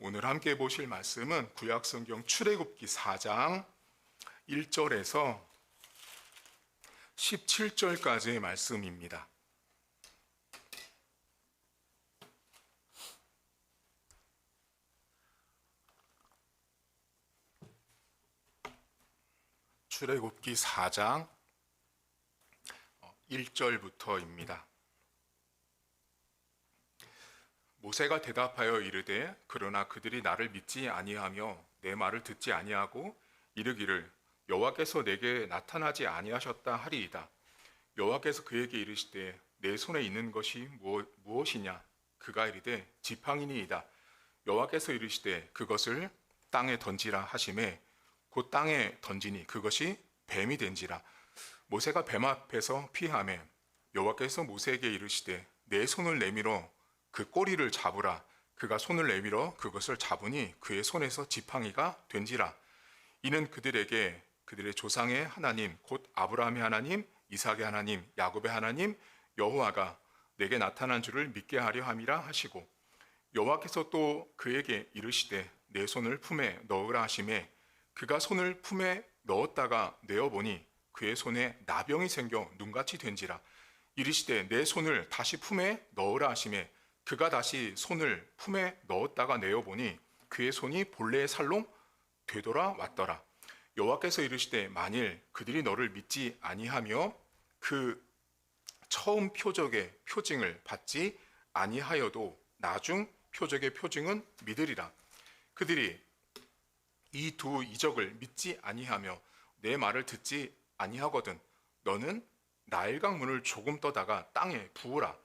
오늘 함께 보실 말씀은 구약성경 출애굽기 4장 1절에서 17절까지의 말씀입니다. 출애굽기 4장 1절부터입니다. 모세가 대답하여 이르되 그러나 그들이 나를 믿지 아니하며 내 말을 듣지 아니하고 이르기를 여호와께서 내게 나타나지 아니하셨다 하리이다. 여호와께서 그에게 이르시되 내 손에 있는 것이 무엇이냐? 그가 이르되 지팡이니이다. 여호와께서 이르시되 그것을 땅에 던지라 하시매 곧 땅에 던지니 그것이 뱀이 된지라. 모세가 뱀 앞에서 피하매 여호와께서 모세에게 이르시되 내 손을 내밀어 그 꼬리를 잡으라. 그가 손을 내밀어 그것을 잡으니 그의 손에서 지팡이가 된지라. 이는 그들에게 그들의 조상의 하나님 곧 아브라함의 하나님, 이삭의 하나님, 야곱의 하나님 여호와가 내게 나타난 줄을 믿게 하려 함이라 하시고, 여호와께서 또 그에게 이르시되 내 손을 품에 넣으라 하시매 그가 손을 품에 넣었다가 내어보니 그의 손에 나병이 생겨 눈같이 된지라. 이르시되 내 손을 다시 품에 넣으라 하시매 그가 다시 손을 품에 넣었다가 내어보니 그의 손이 본래의 살로 되돌아왔더라. 여호와께서 이르시되 만일 그들이 너를 믿지 아니하며 그 처음 표적의 표징을 받지 아니하여도 나중 표적의 표징은 믿으리라. 그들이 이 두 이적을 믿지 아니하며 내 말을 듣지 아니하거든 너는 나일강 문을 조금 떠다가 땅에 부으라.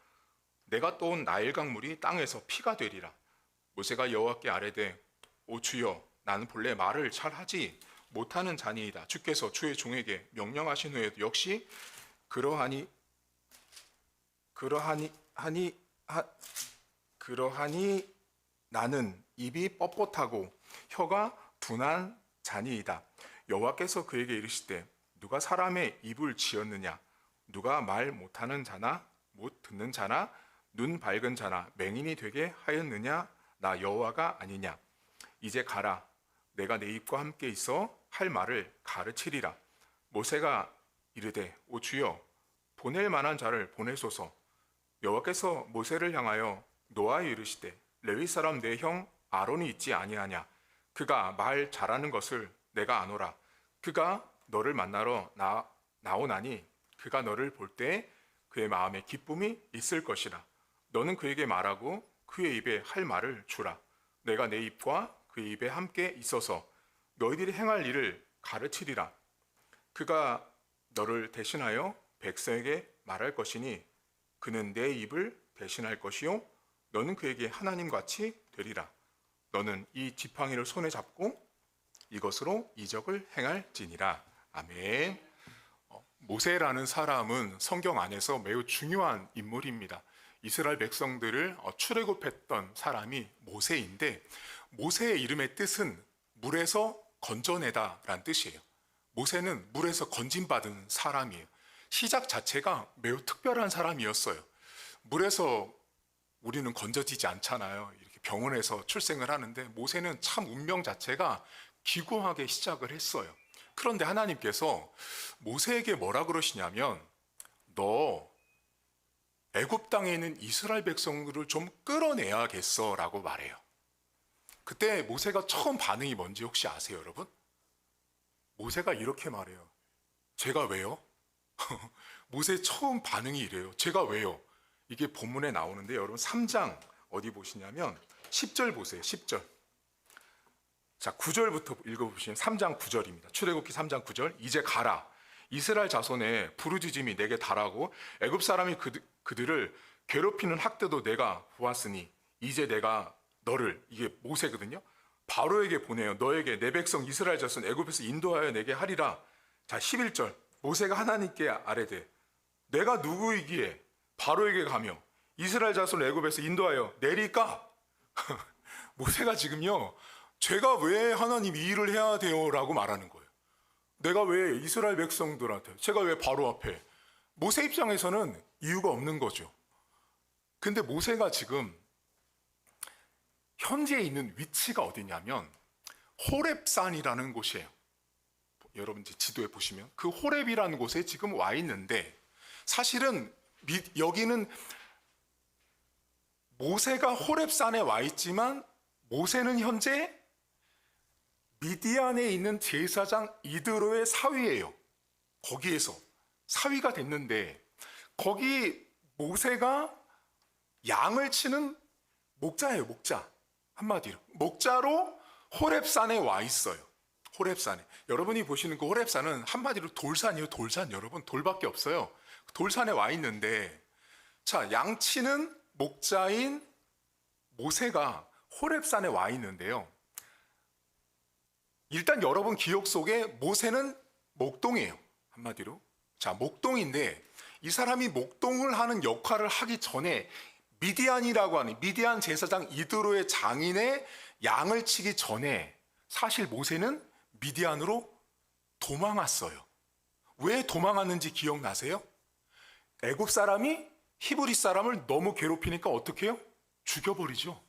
내가 떠온 나일강물이 땅에서 피가 되리라. 모세가 여호와께 아뢰되 오 주여 나는 본래 말을 잘 하지 못하는 자니이다. 주께서 주의 종에게 명령하신 후에도 역시 그러하니 나는 입이 뻣뻣하고 혀가 둔한 자니이다. 여호와께서 그에게 이르시되 누가 사람의 입을 지었느냐? 누가 말 못하는 자나 못 듣는 자나 눈 밝은 자나 맹인이 되게 하였느냐? 나 여호와가 아니냐? 이제 가라. 내가 내 입과 함께 있어 할 말을 가르치리라. 모세가 이르되 오 주여 보낼 만한 자를 보내소서. 여호와께서 모세를 향하여 노아에 이르시되 레위 사람 내 형 아론이 있지 아니하냐? 그가 말 잘하는 것을 내가 아노라. 그가 너를 만나러 나오나니 그가 너를 볼 때 그의 마음에 기쁨이 있을 것이라. 너는 그에게 말하고 그의 입에 할 말을 주라. 내가 내 입과 그의 입에 함께 있어서 너희들이 행할 일을 가르치리라. 그가 너를 대신하여 백성에게 말할 것이니 그는 내 입을 대신할 것이요 너는 그에게 하나님같이 되리라. 너는 이 지팡이를 손에 잡고 이것으로 이적을 행할지니라. 아멘. 모세라는 사람은 성경 안에서 매우 중요한 인물입니다. 이스라엘 백성들을 출애굽했던 사람이 모세인데 모세의 이름의 뜻은 물에서 건져내다라는 뜻이에요. 모세는 물에서 건진받은 사람이에요. 시작 자체가 매우 특별한 사람이었어요. 물에서 우리는 건져지지 않잖아요. 이렇게 병원에서 출생을 하는데 모세는 참 운명 자체가 기구하게 시작을 했어요. 그런데 하나님께서 모세에게 뭐라 그러시냐면 너 애굽 땅에 있는 이스라엘 백성들을 좀 끌어내야겠어 라고 말해요. 그때 모세가 처음 반응이 뭔지 혹시 아세요, 여러분? 모세가 이렇게 말해요. 제가 왜요? 모세 처음 반응이 이래요. 제가 왜요? 이게 본문에 나오는데 여러분 3장 어디 보시냐면 10절 보세요. 10절. 자, 9절부터 읽어보시면 3장 9절입니다. 출애굽기 3장 9절. 이제 가라. 이스라엘 자손의 부르짖음이 내게 달하고 애굽 사람이 그들을 괴롭히는 학대도 내가 보았으니 이제 내가 너를, 이게 모세거든요, 바로에게 보내요. 너에게 내 백성 이스라엘 자손 애굽에서 인도하여 내게 하리라. 자, 11절. 모세가 하나님께 아뢰되 내가 누구이기에 바로에게 가며 이스라엘 자손 애굽에서 인도하여 내릴까? 모세가 지금요, 제가 왜 하나님 이 일을 해야 돼요? 라고 말하는 거예요. 내가 왜 이스라엘 백성들한테, 제가 왜 바로 앞에. 모세 입장에서는 이유가 없는 거죠. 근데 모세가 지금 현재 있는 위치가 어디냐면 호렙산이라는 곳이에요. 여러분 이제 지도에 보시면 그 호렙이라는 곳에 지금 와 있는데, 사실은 여기는 모세가 호렙산에 와 있지만 모세는 현재 미디안에 있는 제사장 이드로의 사위예요. 거기에서 사위가 됐는데, 거기 모세가 양을 치는 목자예요. 목자. 한마디로 목자로 호렙산에 와 있어요. 호렙산에. 여러분이 보시는 그 호렙산은 한마디로 돌산이에요. 돌산. 여러분, 돌밖에 없어요. 돌산에 와 있는데, 자, 양치는 목자인 모세가 호렙산에 와 있는데요. 일단 여러분 기억 속에 모세는 목동이에요. 한마디로. 자, 목동인데 이 사람이 목동을 하는 역할을 하기 전에 미디안이라고 하는 미디안 제사장 이드로의 장인의 양을 치기 전에 사실 모세는 미디안으로 도망왔어요. 왜 도망왔는지 기억나세요? 애굽 사람이 히브리 사람을 너무 괴롭히니까 어떻게 해요? 죽여버리죠.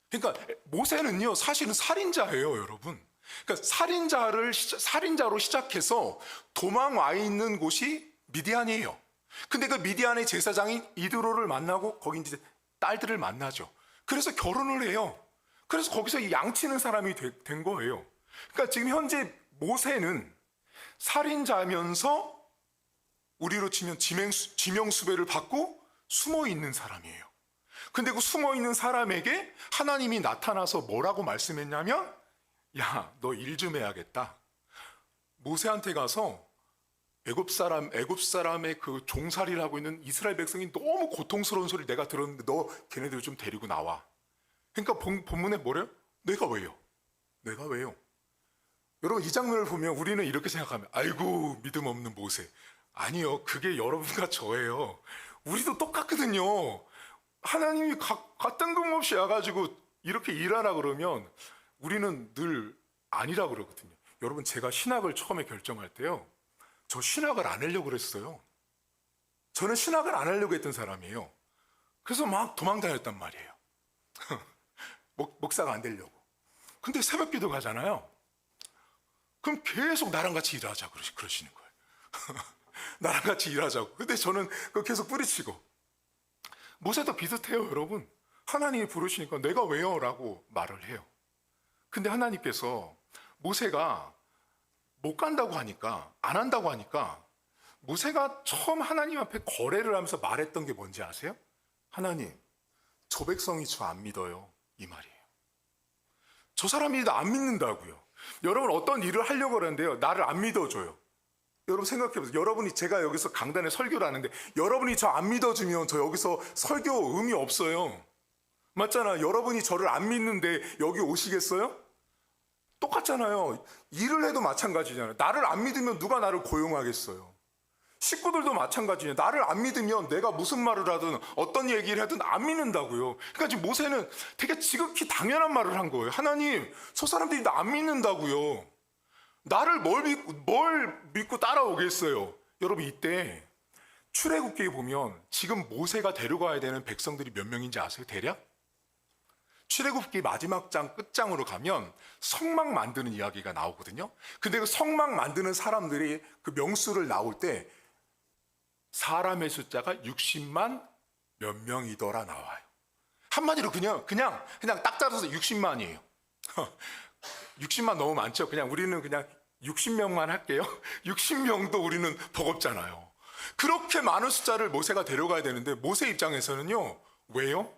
그러니까 모세는요, 사실은 살인자예요, 여러분. 그러니까 살인자로 시작해서 도망와 있는 곳이 미디안이에요. 근데 그 미디안의 제사장인 이드로를 만나고 거기 이제 딸들을 만나죠. 그래서 결혼을 해요. 그래서 거기서 양치는 사람이 된 거예요. 그러니까 지금 현재 모세는 살인자면서 우리로 치면 지명수배를 받고 숨어 있는 사람이에요. 근데 그 숨어 있는 사람에게 하나님이 나타나서 뭐라고 말씀했냐면, 야, 너 일 좀 해야겠다. 모세한테 가서 애굽 사람의 그 종살이를 하고 있는 이스라엘 백성이 너무 고통스러운 소리를 내가 들었는데 너 걔네들 좀 데리고 나와. 그러니까 본문에 뭐래요? 내가 왜요? 내가 왜요? 여러분, 이 장면을 보면 우리는 이렇게 생각하면, 아이고 믿음 없는 모세. 아니요, 그게 여러분과 저예요. 우리도 똑같거든요. 하나님이 뜬금없이 와가지고 이렇게 일하라 그러면 우리는 늘 아니라 그러거든요. 여러분, 제가 신학을 처음에 결정할 때요, 저 신학을 안 하려고 그랬어요. 저는 신학을 안 하려고 했던 사람이에요. 그래서 막 도망 다녔단 말이에요. 목사가 안 되려고. 근데 새벽 기도 가잖아요. 그럼 계속 나랑 같이 일하자 그러시는 거예요. 나랑 같이 일하자고. 근데 저는 그거 계속 뿌리치고. 모세도 비슷해요, 여러분. 하나님이 부르시니까 내가 왜요? 라고 말을 해요. 근데 하나님께서 모세가 못 간다고 하니까, 안 한다고 하니까, 모세가 처음 하나님 앞에 거래를 하면서 말했던 게 뭔지 아세요? 하나님, 저 백성이 저 안 믿어요. 이 말이에요. 저 사람이 나 안 믿는다고요. 여러분, 어떤 일을 하려고 그러는데요, 나를 안 믿어줘요. 여러분 생각해보세요. 여러분이, 제가 여기서 강단에 설교를 하는데 여러분이 저 안 믿어주면 저 여기서 설교 의미 없어요. 맞잖아. 여러분이 저를 안 믿는데 여기 오시겠어요? 똑같잖아요. 일을 해도 마찬가지잖아요. 나를 안 믿으면 누가 나를 고용하겠어요? 식구들도 마찬가지예요. 나를 안 믿으면 내가 무슨 말을 하든 어떤 얘기를 하든 안 믿는다고요. 그러니까 지금 모세는 되게 지극히 당연한 말을 한 거예요. 하나님, 저 사람들이 나 안 믿는다고요. 나를 뭘 믿고 따라오겠어요? 여러분, 이때 출애굽기에 보면 지금 모세가 데려가야 되는 백성들이 몇 명인지 아세요? 대략? 출애굽기 마지막 장 끝장으로 가면 성막 만드는 이야기가 나오거든요. 근데 그 성막 만드는 사람들이 그 명수를 나올 때 사람의 숫자가 60만 몇 명이더라 나와요. 한마디로 그냥 딱 잡아서 60만이에요. 60만 너무 많죠? 우리는 그냥 60명만 할게요. 60명도 우리는 버겁잖아요. 그렇게 많은 숫자를 모세가 데려가야 되는데 모세 입장에서는요, 왜요?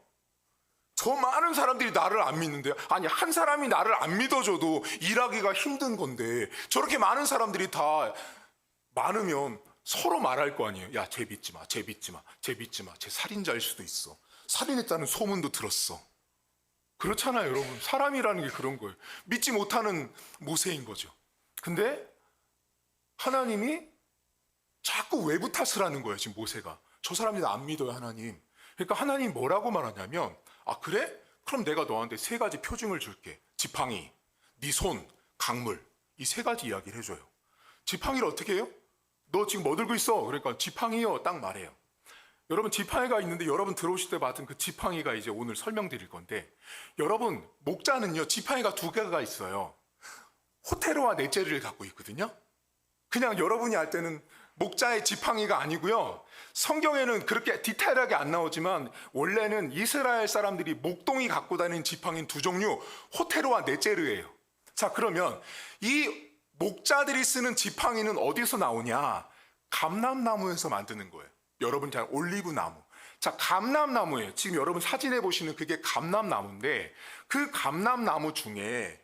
저 많은 사람들이 나를 안 믿는데요. 아니, 한 사람이 나를 안 믿어줘도 일하기가 힘든 건데 저렇게 많은 사람들이 다 많으면 서로 말할 거 아니에요. 야, 쟤 믿지 마, 쟤 믿지 마, 쟤 믿지 마. 쟤 살인자일 수도 있어. 살인했다는 소문도 들었어. 그렇잖아요, 여러분. 사람이라는 게 그런 거예요. 믿지 못하는 모세인 거죠. 근데 하나님이 자꾸 외부 탓을 하는 거예요, 지금 모세가. 저 사람이 나 안 믿어요, 하나님. 그러니까 하나님 뭐라고 말하냐면, 아, 그래? 그럼 내가 너한테 3가지 표징을 줄게. 지팡이, 네 손, 강물. 이 3가지 이야기를 해줘요. 지팡이를 어떻게 해요? 너 지금 뭐 들고 있어? 그러니까 지팡이요, 딱 말해요. 여러분 지팡이가 있는데 여러분 들어오실 때 봤던 그 지팡이가 이제 오늘 설명드릴 건데, 여러분 목자는요 지팡이가 두 개가 있어요. 호테르와 넷제르를 갖고 있거든요. 그냥 여러분이 알 때는 목자의 지팡이가 아니고요. 성경에는 그렇게 디테일하게 안 나오지만 원래는 이스라엘 사람들이 목동이 갖고 다니는 지팡이는 두 종류, 호테르와 넷제르예요. 자, 그러면 이 목자들이 쓰는 지팡이는 어디서 나오냐? 감람나무에서 만드는 거예요. 여러분 잘 올리브 나무. 자, 감람나무예요. 지금 여러분 사진에 보시는 그게 감람나무인데, 그 감람나무 중에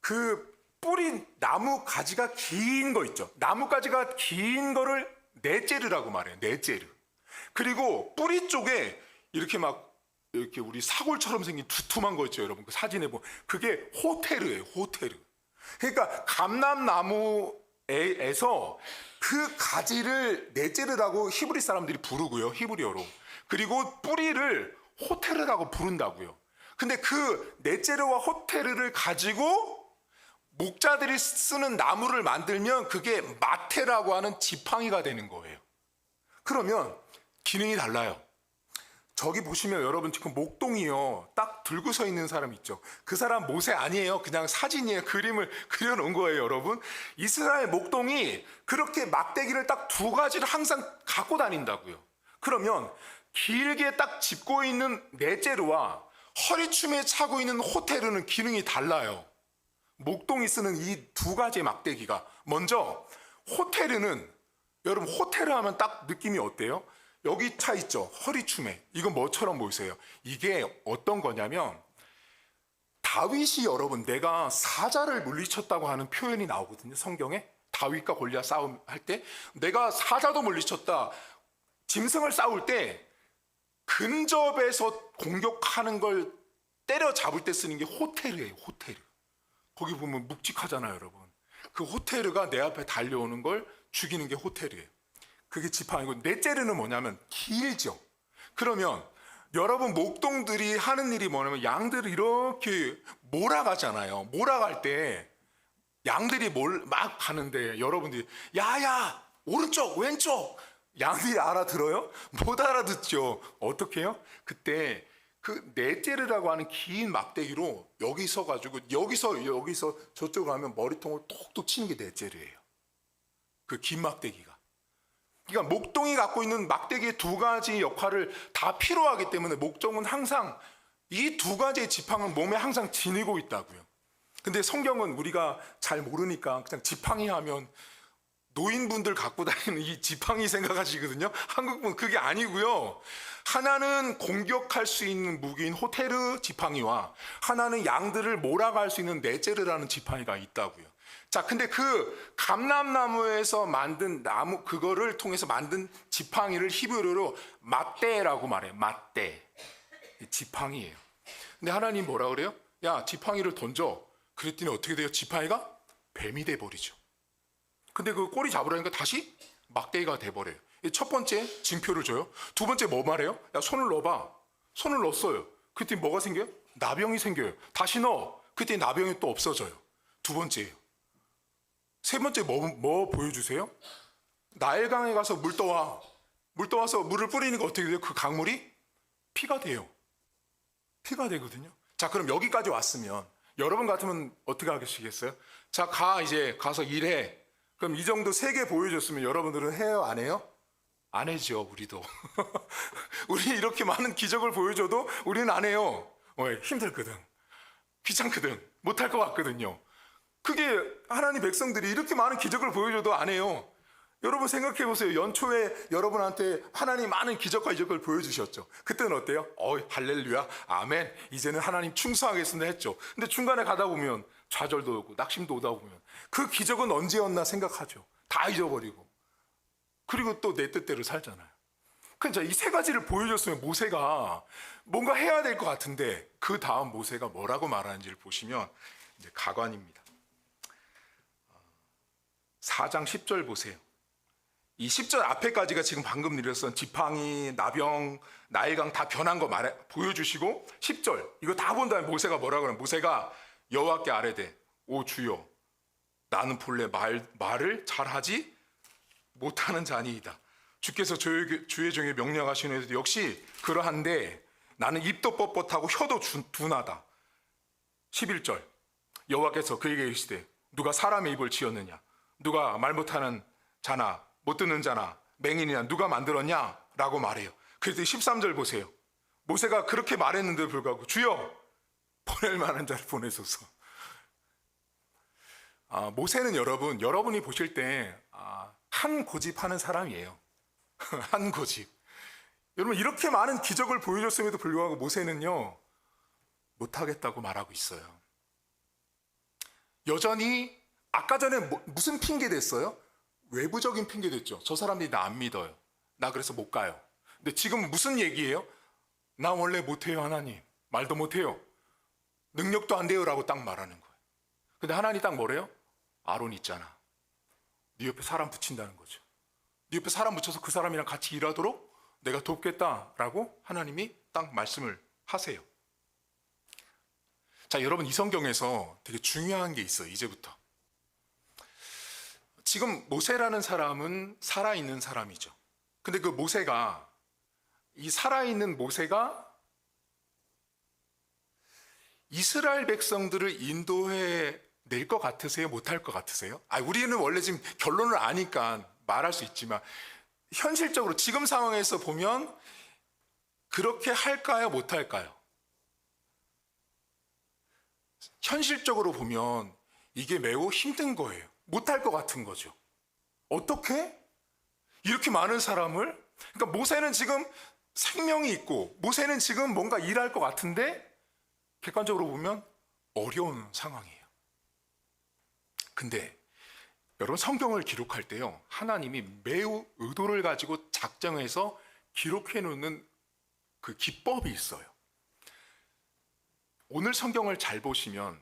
그 뿌리 나무 가지가 긴 거 있죠. 나무 가지가 긴 거를 넷제르라고 말해요. 넷제르. 그리고 뿌리 쪽에 이렇게 막 이렇게 우리 사골처럼 생긴 두툼한 거 있죠, 여러분. 그 사진에 보면 그게 호테르예요. 호테르. 그러니까 감람나무에서 그 가지를 넷제르라고 히브리 사람들이 부르고요. 히브리어로. 그리고 뿌리를 호테르라고 부른다고요. 근데 그 넷제르와 호테르를 가지고 목자들이 쓰는 나무를 만들면 그게 마테라고 하는 지팡이가 되는 거예요. 그러면 기능이 달라요. 저기 보시면 여러분 지금 목동이요. 딱 들고 서 있는 사람 있죠. 그 사람 모세 아니에요. 그냥 사진이에요. 그림을 그려놓은 거예요, 여러분. 이스라엘 목동이 그렇게 막대기를 딱 두 가지를 항상 갖고 다닌다고요. 그러면 길게 딱 짚고 있는 넷제르와 허리춤에 차고 있는 호테르는 기능이 달라요. 목동이 쓰는 이 두 가지의 막대기가, 먼저 호테르는, 여러분 호테르 하면 딱 느낌이 어때요? 여기 차 있죠, 허리춤에. 이건 뭐처럼 보이세요? 이게 어떤 거냐면 다윗이, 여러분 내가 사자를 물리쳤다고 하는 표현이 나오거든요, 성경에. 다윗과 골리앗 싸움 할 때 내가 사자도 물리쳤다. 짐승을 싸울 때 근접해서 공격하는 걸 때려잡을 때 쓰는 게 호테르예요. 호테르. 거기 보면 묵직하잖아요, 여러분. 그 호테르가 내 앞에 달려오는 걸 죽이는 게 호테르예요. 그게 지팡이고, 넷제르는 뭐냐면 길죠. 그러면 여러분 목동들이 하는 일이 뭐냐면 양들을 이렇게 몰아가잖아요. 몰아갈 때 양들이 막 가는데 여러분들이 야야 오른쪽 왼쪽, 양들이 알아들어요? 못 알아듣죠. 어떻게 해요? 그때 그 넷제르라고 하는 긴 막대기로 여기 서가지고 여기서 저쪽으로 가면 머리통을 톡톡 치는 게 넷제르예요. 그 긴 막대기가. 그러니까 목동이 갖고 있는 막대기의 두 가지 역할을 다 필요하기 때문에 목동은 항상 이 두 가지의 지팡은 몸에 항상 지니고 있다고요. 근데 성경은 우리가 잘 모르니까 그냥 지팡이 하면 노인분들 갖고 다니는 이 지팡이 생각하시거든요. 한국분 그게 아니고요. 하나는 공격할 수 있는 무기인 호테르 지팡이와 하나는 양들을 몰아갈 수 있는 넷제르라는 지팡이가 있다고요. 자, 근데 그 감람나무에서 만든 나무, 그거를 통해서 만든 지팡이를 히브리어로 마떼라고 말해요. 마떼. 지팡이예요. 근데 하나님 뭐라 그래요? 야, 지팡이를 던져. 그랬더니 어떻게 돼요? 지팡이가 뱀이 돼 버리죠. 근데 그 꼬리 잡으려니까 다시 막대기가 돼버려요. 첫 번째 징표를 줘요. 두 번째 뭐 말해요? 야, 손을 넣어봐. 손을 넣었어요. 그때 뭐가 생겨요? 나병이 생겨요. 다시 넣어. 그때 나병이 또 없어져요. 두 번째예요. 세 번째 뭐 보여주세요? 나일강에 가서 물 떠와. 물 떠와서 물을 뿌리니까 어떻게 돼요? 그 강물이 피가 돼요. 피가 되거든요. 자, 그럼 여기까지 왔으면 여러분 같으면 어떻게 하시겠어요? 자, 이제 가서 일해. 그럼 이 정도 세 개 보여줬으면 여러분들은 해요, 안 해요? 안 해죠, 우리도. 우리 이렇게 많은 기적을 보여줘도 우리는 안 해요. 왜? 힘들거든. 귀찮거든. 못할 것 같거든요. 그게 하나님 백성들이 이렇게 많은 기적을 보여줘도 안 해요. 여러분 생각해 보세요. 연초에 여러분한테 하나님 많은 기적과 이적을 보여주셨죠. 그때는 어때요? 할렐루야, 아멘, 이제는 하나님 충성하겠습니다 했죠. 근데 중간에 가다 보면 좌절도 오고 낙심도 오다 보면 그 기적은 언제였나 생각하죠. 다 잊어버리고. 그리고 또 내 뜻대로 살잖아요. 그러니까 이 세 가지를 보여줬으면 모세가 뭔가 해야 될 것 같은데 그 다음 모세가 뭐라고 말하는지를 보시면 이제 가관입니다. 4장 10절 보세요. 이 10절 앞에까지가 지금 방금 읽었던 지팡이, 나병, 나일강 다 변한 거 보여주시고 10절 이거 다 본 다음에 모세가 뭐라고 하냐면 모세가 여호와께 아뢰되 오 주여 나는 본래 말을 잘하지 못하는 자니이다. 주께서 주의 종에 명령하시는 역시 그러한데 나는 입도 뻣뻣하고 혀도 둔하다. 11절 여호와께서 그에게 이르시되 누가 사람의 입을 지었느냐 누가 말 못하는 자나 못 듣는 자나 맹인이나 누가 만들었냐 라고 말해요. 그래서 13절 보세요. 모세가 그렇게 말했는데도 불구하고 주여 보낼 만한 자를 보내소서. 모세는 여러분이 보실 때 한 고집하는 사람이에요. 한 고집. 여러분 이렇게 많은 기적을 보여줬음에도 불구하고 모세는요 못하겠다고 말하고 있어요. 여전히 아까 전에 무슨 핑계 댔어요? 외부적인 핑계 댔죠. 저 사람들이 나 안 믿어요. 나 그래서 못 가요. 근데 지금 무슨 얘기예요? 나 원래 못해요 하나님. 말도 못해요. 능력도 안 돼요 라고 딱 말하는 거예요. 근데 하나님이 딱 뭐래요? 아론 있잖아. 네 옆에 사람 붙인다는 거죠. 네 옆에 사람 붙여서 그 사람이랑 같이 일하도록 내가 돕겠다라고 하나님이 딱 말씀을 하세요. 자, 여러분 이 성경에서 되게 중요한 게 있어요. 이제부터. 지금 모세라는 사람은 살아있는 사람이죠. 근데 그 모세가 이 살아있는 모세가 이스라엘 백성들을 인도해 낼 것 같으세요? 못할 것 같으세요? 우리는 원래 지금 결론을 아니까 말할 수 있지만 현실적으로 지금 상황에서 보면 그렇게 할까요? 못할까요? 현실적으로 보면 이게 매우 힘든 거예요. 못할 것 같은 거죠. 어떻게? 이렇게 많은 사람을? 그러니까 모세는 지금 생명이 있고 모세는 지금 뭔가 일할 것 같은데 객관적으로 보면 어려운 상황이에요. 근데 여러분 성경을 기록할 때요 하나님이 매우 의도를 가지고 작정해서 기록해 놓는 그 기법이 있어요. 오늘 성경을 잘 보시면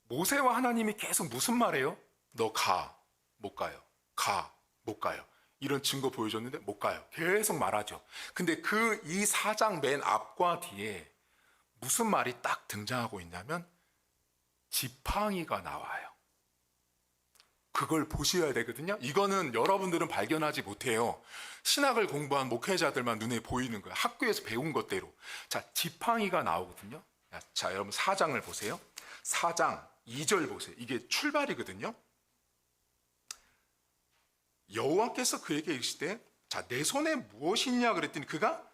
모세와 하나님이 계속 무슨 말해요? 너 가, 못 가요. 가, 못 가요. 이런 증거 보여줬는데 못 가요. 계속 말하죠. 근데 그 이 4장 맨 앞과 뒤에 무슨 말이 딱 등장하고 있냐면 지팡이가 나와요. 그걸 보셔야 되거든요. 이거는 여러분들은 발견하지 못해요. 신학을 공부한 목회자들만 눈에 보이는 거예요. 학교에서 배운 것대로. 자, 지팡이가 나오거든요. 자, 여러분 4장을 보세요. 4장 2절 보세요. 이게 출발이거든요. 여호와께서 그에게 이르시되 자, 내 손에 무엇이 있냐 그랬더니 그가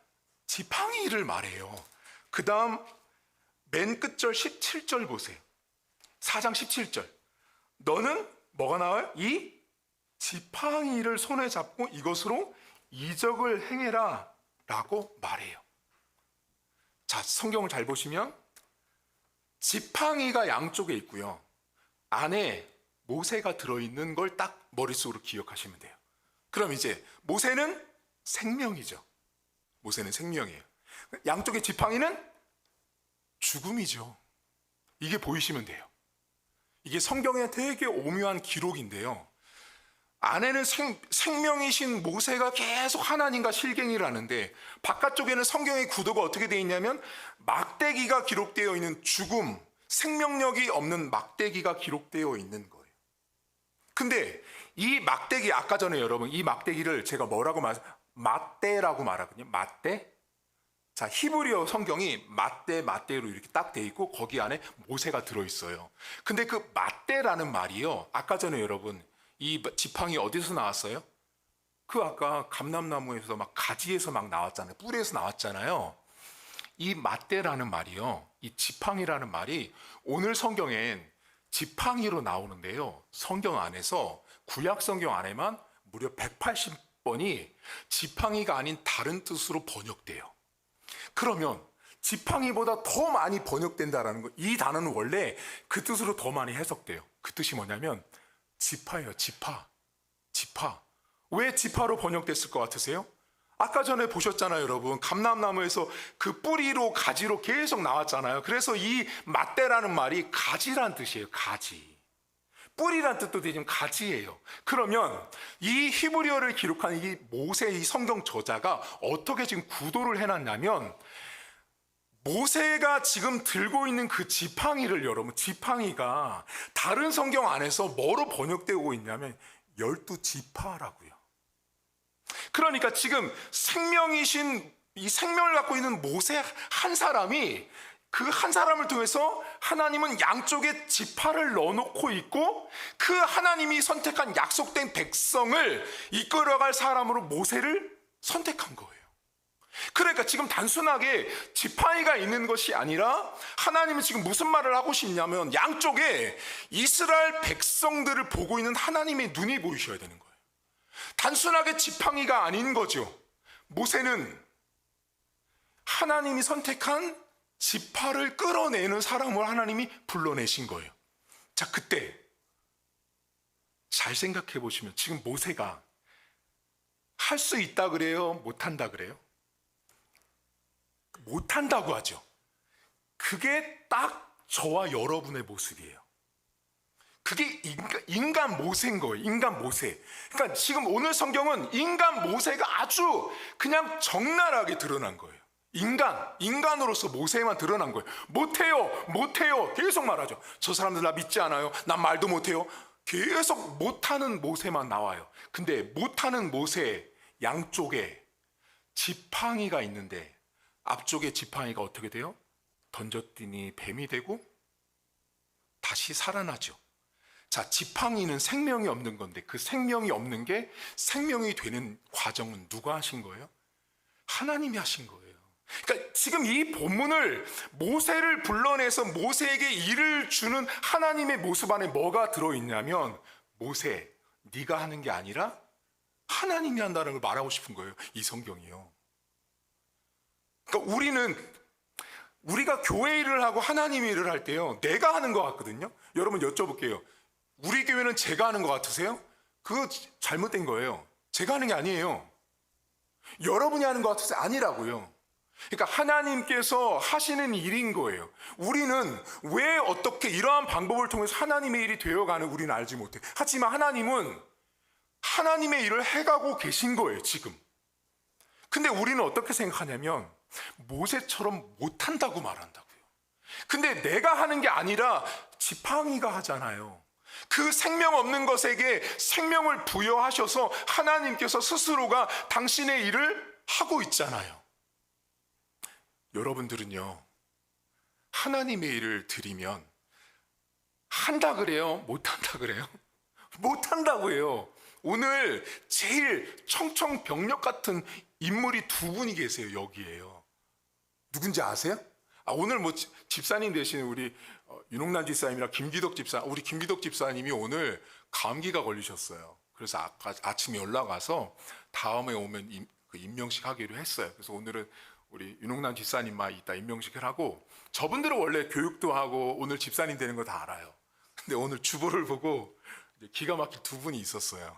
지팡이를 말해요. 그 다음 맨 끝절 17절 보세요. 4장 17절. 너는 뭐가 나와요? 이 지팡이를 손에 잡고 이것으로 이적을 행해라 라고 말해요. 자, 성경을 잘 보시면 지팡이가 양쪽에 있고요. 안에 모세가 들어있는 걸 딱 머릿속으로 기억하시면 돼요. 그럼 이제 모세는 생명이죠. 모세는 생명이에요. 양쪽의 지팡이는 죽음이죠. 이게 보이시면 돼요. 이게 성경의 되게 오묘한 기록인데요. 안에는 생명이신 모세가 계속 하나님과 실갱이를 하는데 바깥쪽에는 성경의 구도가 어떻게 되어 있냐면 막대기가 기록되어 있는 죽음, 생명력이 없는 막대기가 기록되어 있는 거예요. 근데 이 막대기 아까 전에 여러분 이 막대기를 제가 뭐라고 맞대라고 말하거든요. 맞대? 자, 히브리어 성경이 맞대로 이렇게 딱 돼 있고 거기 안에 모세가 들어있어요. 근데 그 맞대라는 말이요. 아까 전에 여러분 이 지팡이 어디서 나왔어요? 그 아까 감람나무에서 막 가지에서 막 나왔잖아요. 뿌리에서 나왔잖아요. 이 맞대라는 말이요. 이 지팡이라는 말이 오늘 성경엔 지팡이로 나오는데요. 성경 안에서 구약 성경 안에만 무려 180번이 지팡이가 아닌 다른 뜻으로 번역돼요. 그러면 지팡이보다 더 많이 번역된다라는 거. 이 단어는 원래 그 뜻으로 더 많이 해석돼요. 그 뜻이 뭐냐면 지파예요. 지파. 왜 지파로 번역됐을 것 같으세요? 아까 전에 보셨잖아요, 여러분. 감람나무에서 그 뿌리로 가지로 계속 나왔잖아요. 그래서 이 맞대라는 말이 가지란 뜻이에요. 가지. 뿌리란 뜻도 되지만 가지예요. 그러면 이 히브리어를 기록한 이 모세 이 성경 저자가 어떻게 지금 구도를 해놨냐면 모세가 지금 들고 있는 그 지팡이를 여러분 지팡이가 다른 성경 안에서 뭐로 번역되고 있냐면 12지파라고요. 그러니까 지금 생명이신 이 생명을 갖고 있는 모세 한 사람이 그 한 사람을 통해서 하나님은 양쪽에 지파를 넣어놓고 있고 그 하나님이 선택한 약속된 백성을 이끌어갈 사람으로 모세를 선택한 거예요. 그러니까 지금 단순하게 지팡이가 있는 것이 아니라 하나님은 지금 무슨 말을 하고 싶냐면 양쪽에 이스라엘 백성들을 보고 있는 하나님의 눈이 보이셔야 되는 거예요. 단순하게 지팡이가 아닌 거죠. 모세는 하나님이 선택한 지파를 끌어내는 사람을 하나님이 불러내신 거예요. 자, 그때 잘 생각해 보시면 지금 모세가 할 수 있다 그래요? 못한다 그래요? 못한다고 하죠. 그게 딱 저와 여러분의 모습이에요. 그게 인간 모세인 거예요. 인간 모세. 그러니까 지금 오늘 성경은 인간 모세가 아주 그냥 적나라하게 드러난 거예요. 인간으로서 모세만 드러난 거예요. 못해요. 계속 말하죠. 저 사람들 나 믿지 않아요. 난 말도 못해요. 계속 못하는 모세만 나와요. 근데 못하는 모세 양쪽에 지팡이가 있는데 앞쪽에 지팡이가 어떻게 돼요? 던졌더니 뱀이 되고 다시 살아나죠. 자, 지팡이는 생명이 없는 건데 그 생명이 없는 게 생명이 되는 과정은 누가 하신 거예요? 하나님이 하신 거예요. 그러니까 지금 이 본문을 모세를 불러내서 모세에게 일을 주는 하나님의 모습 안에 뭐가 들어있냐면 모세, 네가 하는 게 아니라 하나님이 한다는 걸 말하고 싶은 거예요. 이 성경이요. 그러니까 우리가 교회 일을 하고 하나님 일을 할 때요, 내가 하는 것 같거든요. 여러분 여쭤볼게요. 우리 교회는 제가 하는 것 같으세요? 그거 잘못된 거예요. 제가 하는 게 아니에요. 여러분이 하는 것 같으세요? 아니라고요. 그러니까 하나님께서 하시는 일인 거예요. 우리는 왜 어떻게 이러한 방법을 통해서 하나님의 일이 되어가는 우리는 알지 못해. 하지만 하나님은 하나님의 일을 해가고 계신 거예요, 지금. 근데 우리는 어떻게 생각하냐면 모세처럼 못한다고 말한다고요. 근데 내가 하는 게 아니라 지팡이가 하잖아요. 그 생명 없는 것에게 생명을 부여하셔서 하나님께서 스스로가 당신의 일을 하고 있잖아요. 여러분들은요, 하나님의 일을 드리면 한다 그래요? 못한다 그래요? 못한다고 해요. 오늘 제일 청청병력 같은 인물이 두 분이 계세요. 여기에요. 누군지 아세요? 오늘 뭐 집사님 대신 우리 윤홍란 집사님이랑 김기덕 집사, 우리 김기덕 집사님이 오늘 감기가 걸리셨어요. 그래서 아까 아침에 연락 와서 다음에 오면 임명식 하기로 했어요. 그래서 오늘은 우리 윤홍란 집사님만 이따 임명식을 하고, 저분들은 원래 교육도 하고 오늘 집사님 되는 거 다 알아요. 근데 오늘 주보를 보고 기가 막힌 두 분이 있었어요.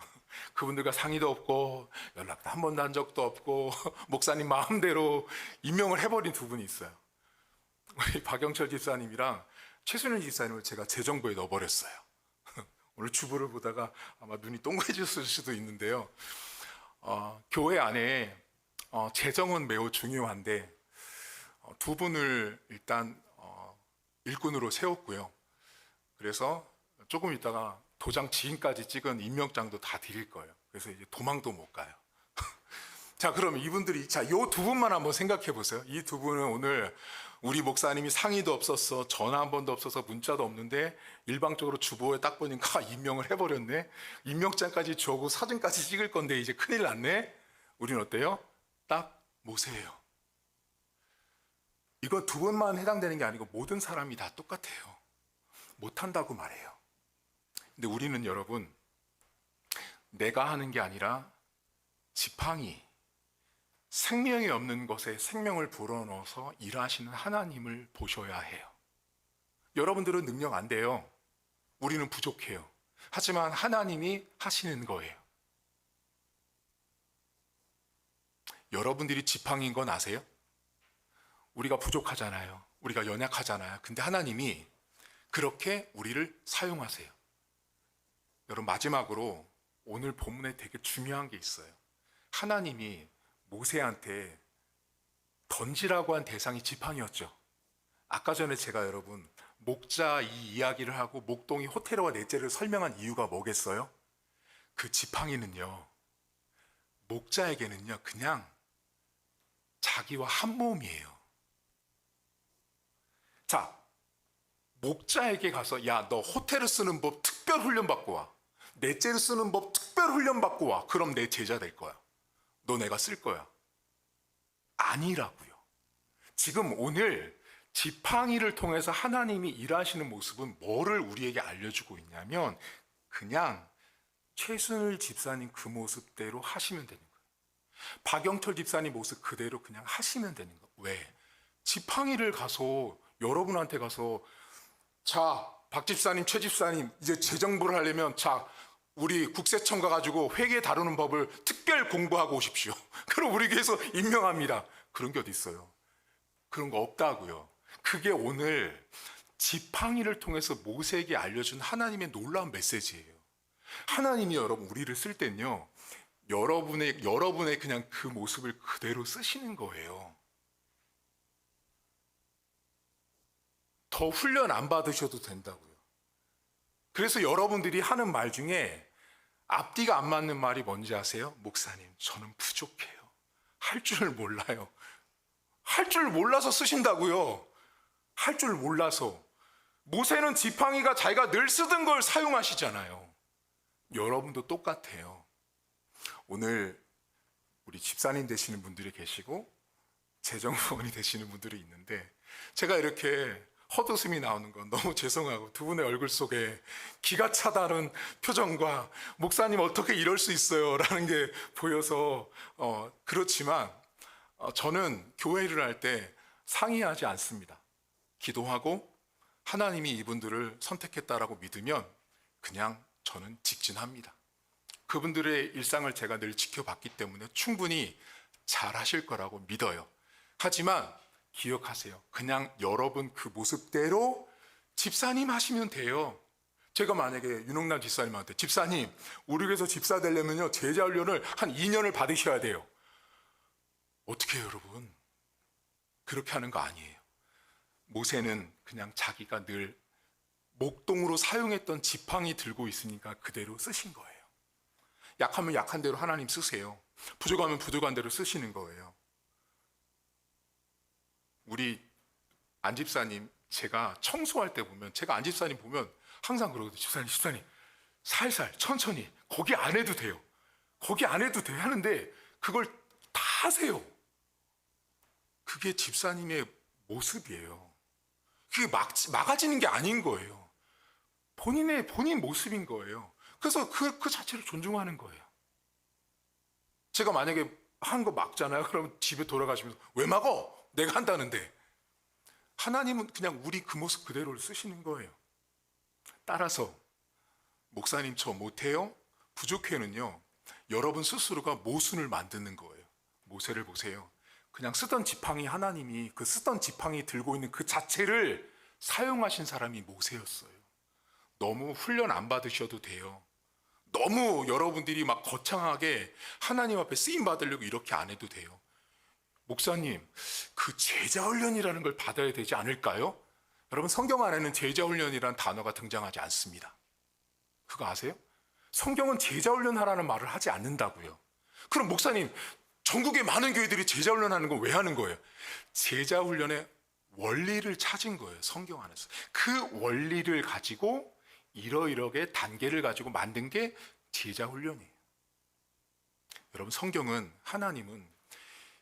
그분들과 상의도 없고 연락도 한 번도 한 적도 없고 목사님 마음대로 임명을 해버린 두 분이 있어요. 우리 박영철 집사님이랑 최순현 집사님을 제가 제 정보에 넣어버렸어요. 오늘 주보를 보다가 아마 눈이 동그래졌을 수도 있는데요. 교회 안에 재정은 매우 중요한데 두 분을 일단 일꾼으로 세웠고요. 그래서 조금 있다가 도장 지인까지 찍은 임명장도 다 드릴 거예요. 그래서 이제 도망도 못 가요. 자, 그럼 이분들이, 자, 요 두 분만 한번 생각해 보세요. 이 두 분은 오늘 우리 목사님이 상의도 없었어, 전화 한 번도 없어서 문자도 없는데 일방적으로 주보에 딱 보니까 임명을 해버렸네. 임명장까지 주고 사진까지 찍을 건데 이제 큰일 났네. 우리는 어때요? 딱 모세예요. 이거 두 분만 해당되는 게 아니고 모든 사람이 다 똑같아요. 못한다고 말해요. 근데 우리는 여러분, 내가 하는 게 아니라 지팡이, 생명이 없는 것에 생명을 불어넣어서 일하시는 하나님을 보셔야 해요. 여러분들은 능력 안 돼요. 우리는 부족해요. 하지만 하나님이 하시는 거예요. 여러분들이 지팡이인 건 아세요? 우리가 부족하잖아요. 우리가 연약하잖아요. 근데 하나님이 그렇게 우리를 사용하세요. 여러분, 마지막으로 오늘 본문에 되게 중요한 게 있어요. 하나님이 모세한테 던지라고 한 대상이 지팡이였죠. 아까 전에 제가 여러분 목자 이 이야기를 하고 목동이 호테르와 넷째를 설명한 이유가 뭐겠어요? 그 지팡이는요, 목자에게는요, 그냥 자기와 한 몸이에요. 자, 목자에게 가서 야, 너 호텔을 쓰는 법 특별 훈련 받고 와. 넷째를 쓰는 법 특별 훈련 받고 와. 그럼 내 제자 될 거야. 너 내가 쓸 거야. 아니라고요. 지금 오늘 지팡이를 통해서 하나님이 일하시는 모습은 뭐를 우리에게 알려주고 있냐면 그냥 최순일 집사님 그 모습대로 하시면 되는 거예요. 박영철 집사님 모습 그대로 그냥 하시면 되는 거예요. 왜? 지팡이를 가서 여러분한테 가서 자, 박 집사님, 최 집사님 이제 재정부를 하려면 자, 우리 국세청 가가지고 회계 다루는 법을 특별 공부하고 오십시오. 그럼 우리 교회에서 임명합니다. 그런 게 어디 있어요? 그런 거 없다고요. 그게 오늘 지팡이를 통해서 모세에게 알려준 하나님의 놀라운 메시지예요. 하나님이 여러분 우리를 쓸 땐요, 여러분의 그냥 그 모습을 그대로 쓰시는 거예요. 더 훈련 안 받으셔도 된다고요. 그래서 여러분들이 하는 말 중에 앞뒤가 안 맞는 말이 뭔지 아세요? 목사님, 저는 부족해요. 할 줄 몰라요. 할 줄 몰라서 쓰신다고요. 할 줄 몰라서. 모세는 지팡이가 자기가 늘 쓰던 걸 사용하시잖아요. 여러분도 똑같아요. 오늘 우리 집사님 되시는 분들이 계시고 재정부원이 되시는 분들이 있는데 제가 이렇게 헛웃음이 나오는 건 너무 죄송하고 두 분의 얼굴 속에 기가 차다는 표정과 목사님 어떻게 이럴 수 있어요? 라는 게 보여서 그렇지만 저는 교회 일을 할 때 상의하지 않습니다. 기도하고 하나님이 이분들을 선택했다라고 믿으면 그냥 저는 직진합니다. 그분들의 일상을 제가 늘 지켜봤기 때문에 충분히 잘 하실 거라고 믿어요. 하지만 기억하세요. 그냥 여러분 그 모습대로 집사님 하시면 돼요. 제가 만약에 윤홍남 집사님한테 집사님, 우리 교회에서 집사 되려면요 제자 훈련을 한 2년을 받으셔야 돼요. 어떻게 해요, 여러분? 그렇게 하는 거 아니에요. 모세는 그냥 자기가 늘 목동으로 사용했던 지팡이 들고 있으니까 그대로 쓰신 거예요. 약하면 약한 대로 하나님 쓰세요. 부족하면 부족한 대로 쓰시는 거예요. 우리 안 집사님, 제가 청소할 때 보면, 제가 안 집사님 보면 항상 그러거든요. 집사님, 살살, 천천히, 거기 안 해도 돼요. 거기 안 해도 돼 하는데, 그걸 다 하세요. 그게 집사님의 모습이에요. 그게 막아지는 게 아닌 거예요. 본인 모습인 거예요. 그래서 그 자체를 존중하는 거예요. 제가 만약에 한 거 막잖아요. 그러면 집에 돌아가시면서 왜 막어? 내가 한다는데. 하나님은 그냥 우리 그 모습 그대로를 쓰시는 거예요. 따라서 목사님 저 못해요? 부족해는요, 여러분 스스로가 모순을 만드는 거예요. 모세를 보세요. 그냥 쓰던 지팡이, 하나님이 그 쓰던 지팡이 들고 있는 그 자체를 사용하신 사람이 모세였어요. 너무 훈련 안 받으셔도 돼요. 너무 여러분들이 막 거창하게 하나님 앞에 쓰임 받으려고 이렇게 안 해도 돼요. 목사님, 그 제자 훈련이라는 걸 받아야 되지 않을까요? 여러분, 성경 안에는 제자 훈련이라는 단어가 등장하지 않습니다. 그거 아세요? 성경은 제자 훈련하라는 말을 하지 않는다고요. 그럼 목사님, 전국의 많은 교회들이 제자 훈련하는 건 왜 하는 거예요? 제자 훈련의 원리를 찾은 거예요. 성경 안에서. 그 원리를 가지고 이러이러게 단계를 가지고 만든 게 제자 훈련이에요. 여러분, 성경은, 하나님은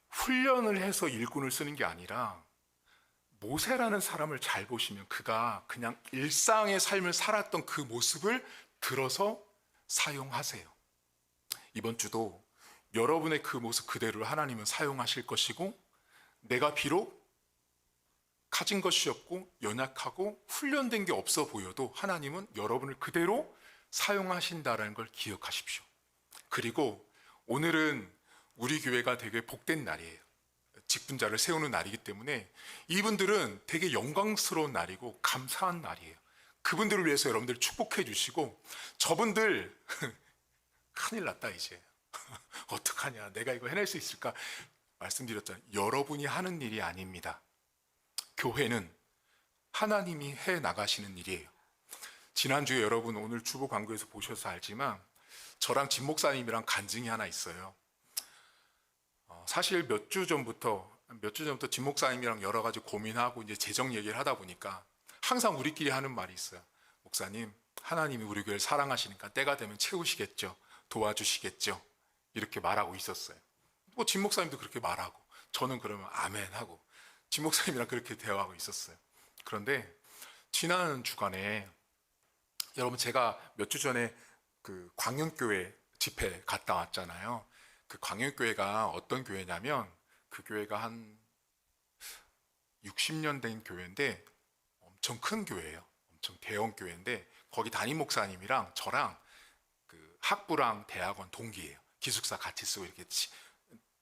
훈련을 해서 일꾼을 쓰는 게 아니라 모세라는 사람을 잘 보시면 그가 그냥 일상의 삶을 살았던 그 모습을 들어서 사용하세요. 이번 주도 여러분의 그 모습 그대로를 하나님은 사용하실 것이고, 내가 비록 가진 것이 없고 연약하고 훈련된 게 없어 보여도 하나님은 여러분을 그대로 사용하신다는 걸 기억하십시오. 그리고 오늘은 우리 교회가 되게 복된 날이에요. 직분자를 세우는 날이기 때문에 이분들은 되게 영광스러운 날이고 감사한 날이에요. 그분들을 위해서 여러분들 축복해 주시고, 저분들 큰일 났다 이제 어떡하냐, 내가 이거 해낼 수 있을까 말씀드렸잖아요. 여러분이 하는 일이 아닙니다. 교회는 하나님이 해 나가시는 일이에요. 지난주에 여러분 오늘 주보 광고에서 보셔서 알지만 저랑 진 목사님이랑 간증이 하나 있어요. 사실 몇 주 전부터 진 목사님이랑 여러 가지 고민하고 이제 재정 얘기를 하다 보니까 항상 우리끼리 하는 말이 있어요. 목사님, 하나님이 우리 교회를 사랑하시니까 때가 되면 채우시겠죠, 도와주시겠죠, 이렇게 말하고 있었어요. 뭐 진 목사님도 그렇게 말하고 저는 그러면 아멘 하고 진 목사님이랑 그렇게 대화하고 있었어요. 그런데 지난 주간에 여러분, 제가 몇 주 전에 그 광영교회 집회 갔다 왔잖아요. 그 광영교회가 어떤 교회냐면 그 교회가 한 60년 된 교회인데 엄청 큰 교회예요. 엄청 대형 교회인데 거기 담임 목사님이랑 저랑 그 학부랑 대학원 동기예요. 기숙사 같이 쓰고 이렇게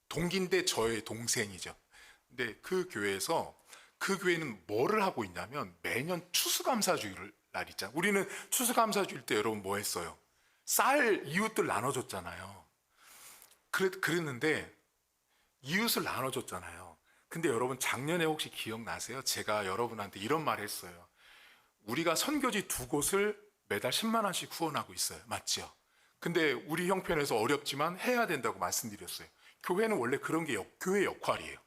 동기인데 저의 동생이죠. 근데 그 교회에서 그 교회는 뭐를 하고 있냐면 매년 추수감사주일 날 있잖아요. 우리는 추수감사주일 때 여러분 뭐 했어요? 쌀 이웃들 나눠줬잖아요. 그랬는데 이웃을 나눠줬잖아요. 근데 여러분 작년에 혹시 기억나세요? 제가 여러분한테 이런 말 했어요. 우리가 선교지 2곳을 매달 10만 원씩 후원하고 있어요. 맞죠? 근데 우리 형편에서 어렵지만 해야 된다고 말씀드렸어요. 교회는 원래 그런 게 교회 역할이에요.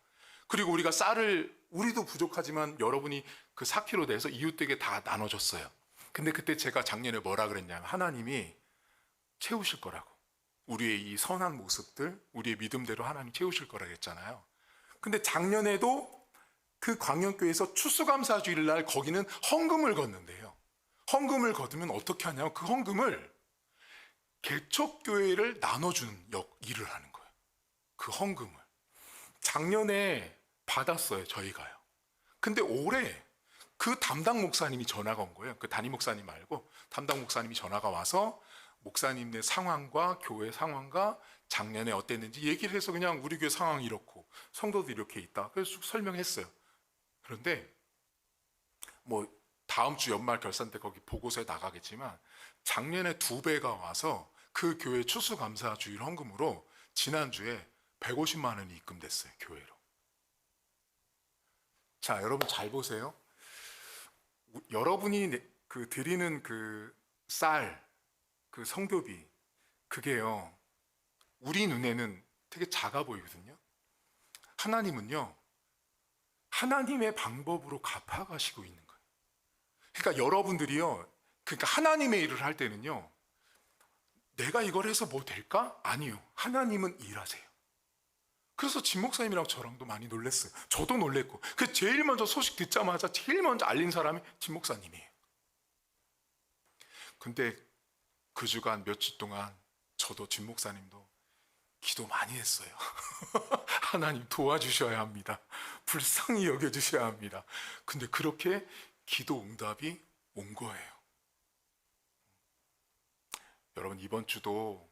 그리고 우리가 쌀을 우리도 부족하지만 여러분이 그 4kg 내서 이웃에게 다 나눠줬어요. 근데 그때 제가 작년에 뭐라 그랬냐면 하나님이 채우실 거라고. 우리의 이 선한 모습들, 우리의 믿음대로 하나님 채우실 거라고 했잖아요. 근데 작년에도 그 광영교회에서 추수감사주일 날 거기는 헌금을 걷는데요. 헌금을 거두면 어떻게 하냐면 그 헌금을 개척교회를 나눠주는 일을 하는 거예요. 그 헌금을. 작년에 받았어요, 저희가요. 근데 올해 그 담당 목사님이 전화가 온 거예요. 그 담임 목사님 말고 담당 목사님이 전화가 와서 목사님의 상황과 교회 상황과 작년에 어땠는지 얘기를 해서 그냥 우리 교회 상황이 이렇고 성도도 이렇게 있다. 그래서 쭉 설명했어요. 그런데 뭐 다음 주 연말 결산 때 거기 보고서에 나가겠지만 작년에 2배가 와서 그 교회 추수감사주일 헌금으로 지난주에 150만 원이 입금됐어요, 교회로. 자, 여러분 잘 보세요. 여러분이 그 드리는 그 쌀, 그 성교비, 그게요, 우리 눈에는 되게 작아 보이거든요. 하나님은요, 하나님의 방법으로 갚아가시고 있는 거예요. 그러니까 여러분들이요, 그러니까 하나님의 일을 할 때는요, 내가 이걸 해서 뭐 될까? 아니요. 하나님은 일하세요. 그래서 진 목사님이랑 저랑도 많이 놀랐어요. 저도 놀랬고. 그 제일 먼저 소식 듣자마자 제일 먼저 알린 사람이 진 목사님이에요. 근데 그 주간 며칠 동안 저도 진 목사님도 기도 많이 했어요. 하나님 도와주셔야 합니다. 불쌍히 여겨주셔야 합니다. 근데 그렇게 기도 응답이 온 거예요. 여러분, 이번 주도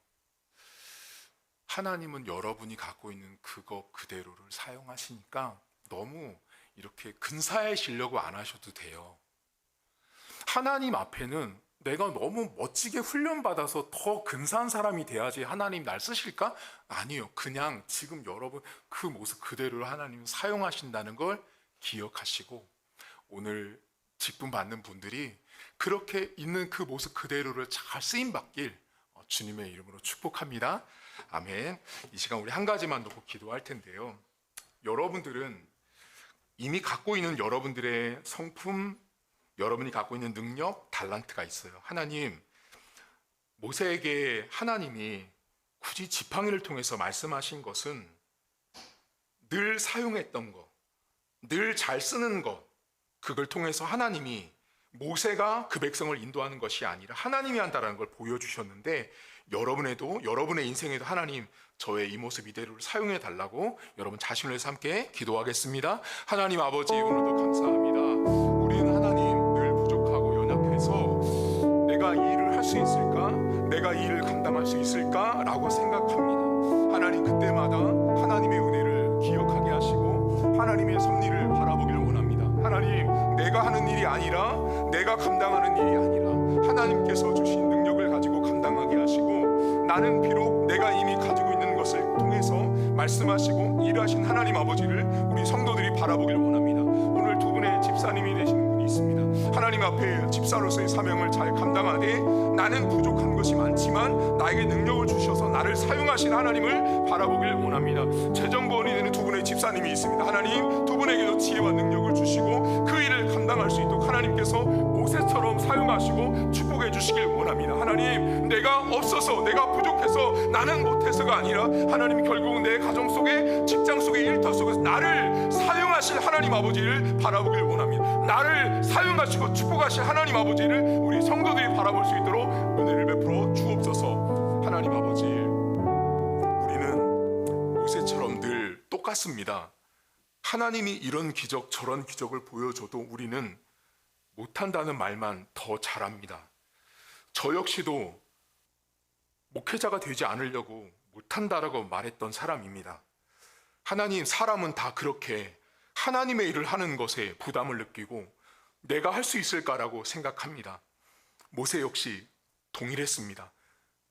하나님은 여러분이 갖고 있는 그거 그대로를 사용하시니까 너무 이렇게 근사해지려고 안 하셔도 돼요. 하나님 앞에는 내가 너무 멋지게 훈련받아서 더 근사한 사람이 돼야지 하나님 날 쓰실까? 아니요. 그냥 지금 여러분 그 모습 그대로를 하나님 사용하신다는 걸 기억하시고 오늘 직분 받는 분들이 그렇게 있는 그 모습 그대로를 잘 쓰임받길 주님의 이름으로 축복합니다. 아멘. 이 시간 우리 한 가지만 놓고 기도할 텐데요. 여러분들은 이미 갖고 있는 여러분들의 성품, 여러분이 갖고 있는 능력, 달란트가 있어요. 하나님, 모세에게 하나님이 굳이 지팡이를 통해서 말씀하신 것은 늘 사용했던 것, 늘 잘 쓰는 것, 그걸 통해서 하나님이 모세가 그 백성을 인도하는 것이 아니라 하나님이 한다는 걸 보여주셨는데 여러분에도, 여러분의 인생에도 하나님 저의 이 모습 이대로를 사용해 달라고 여러분 자신을 위해서 함께 기도하겠습니다. 하나님 아버지, 오늘도 감사합니다. 우리는 하나님 늘 부족하고 연약해서 내가 이 일을 할 수 있을까? 내가 이 일을 감당할 수 있을까? 라고 생각합니다. 하나님, 그때마다 하나님의 은혜를 기억하게 하시고 하나님의 섭리를 바라보기를 원합니다. 하나님, 내가 하는 일이 아니라, 내가 감당하는 일이 아니라 하나님께서 주신 능력을 가지고 감당하게 하시고 나는 비록 내가 이미 가지고 있는 것을 통해서 말씀하시고 일하신 하나님 아버지를 우리 성도들이 바라보기를 원합니다. 오늘 두 분의 집사님이 되시는 분이 있습니다. 하나님 앞에 집사로서의 사명을 잘 감당하되 나는 부족한 것이 많지만 나에게 능력을 주셔서 나를 사용하신 하나님을 바라보길 원합니다. 재정보원이 되는 두 분의 집사님이 있습니다. 하나님 두 분에게도 지혜와 능력을 주시고 그 일을 감당할 수 있도록 하나님께서 모세처럼 사용하시고 축복해 주시길 원합니다. 하나님, 내가 없어서, 내가 부족해서, 나는 못해서가 아니라 하나님 결국은 내 가정 속에, 직장 속에, 일터 속에서 나를 사용하실 하나님 아버지를 바라보길 원합니다. 나를 사용하시고 축복하실 하나님 아버지를 우리 성도들이 바라볼 수 있도록 은혜를 베풀어 주옵소서. 하나님 아버지, 우리는 모세처럼 늘 똑같습니다. 하나님이 이런 기적 저런 기적을 보여줘도 우리는 못한다는 말만 더 잘합니다. 저 역시도 목회자가 되지 않으려고 못한다라고 말했던 사람입니다. 하나님, 사람은 다 그렇게 하나님의 일을 하는 것에 부담을 느끼고 내가 할 수 있을까라고 생각합니다. 모세 역시 동일했습니다.